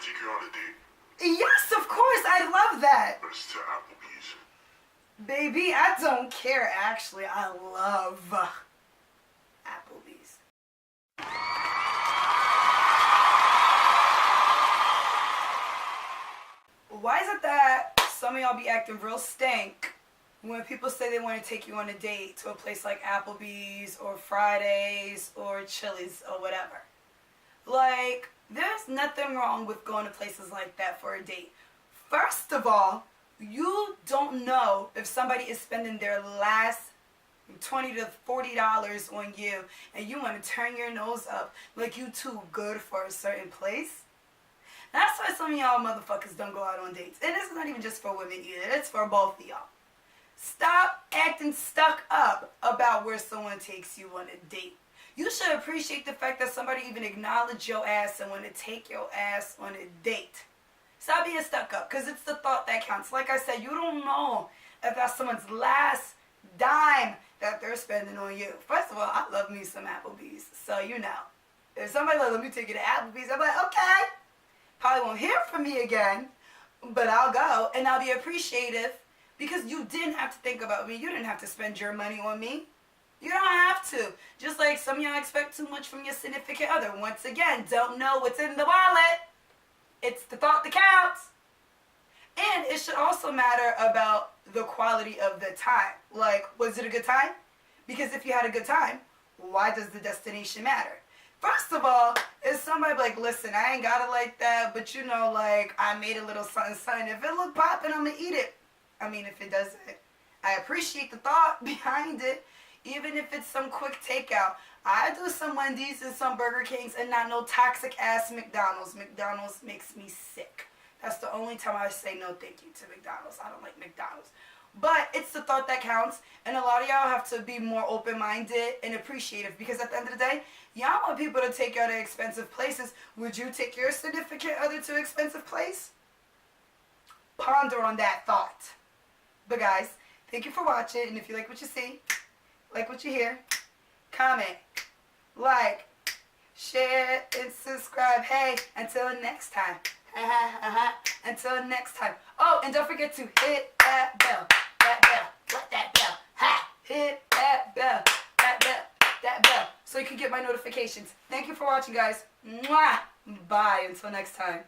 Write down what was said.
take you on a date? Yes, of course, I love that. But it's to Applebee's. Baby, I don't care, actually. I love Applebee's. Why is it that some of y'all be acting real stank when people say they want to take you on a date to a place like Applebee's or Fridays or Chili's or whatever? Like, there's nothing wrong with going to places like that for a date. First of all, you don't know if somebody is spending their last $20 to $40 on you and you want to turn your nose up like you too good for a certain place. That's why some of y'all motherfuckers don't go out on dates. And it's not even just for women either. It's for both of y'all. Stop acting stuck up about where someone takes you on a date. You should appreciate the fact that somebody even acknowledged your ass and want to take your ass on a date. Stop being stuck up, because it's the thought that counts. Like I said, you don't know if that's someone's last dime that they're spending on you. First of all, I love me some Applebee's, so you know. If somebody like, let me take you to Applebee's, I'm like, okay. Probably won't hear from me again, but I'll go, and I'll be appreciative, because you didn't have to think about me. You didn't have to spend your money on me. You don't have to. Just like some of y'all expect too much from your significant other. Once again, don't know what's in the wallet. It's the thought that counts. And it should also matter about the quality of the time. Like, was it a good time? Because if you had a good time, why does the destination matter? First of all, if somebody like, listen, I ain't got it like that, but you know, like, I made a little something, something. If it look poppin', I'm gonna eat it. I mean, if it doesn't, I appreciate the thought behind it. Even if it's some quick takeout. I do some Wendy's and some Burger Kings and not no toxic ass McDonald's. McDonald's makes me sick. That's the only time I say no thank you to McDonald's. I don't like McDonald's. But it's the thought that counts. And a lot of y'all have to be more open-minded and appreciative. Because at the end of the day, y'all want people to take y'all to expensive places. Would you take your significant other to an expensive place? Ponder on that thought. But guys, thank you for watching. And if you like what you see, like what you hear, comment, like, share, and subscribe. Hey, until next time. Until next time. Oh, and don't forget to hit that bell. What that bell? Ha! Hit that bell. That bell. So you can get my notifications. Thank you for watching, guys. Mwah! Bye. Until next time.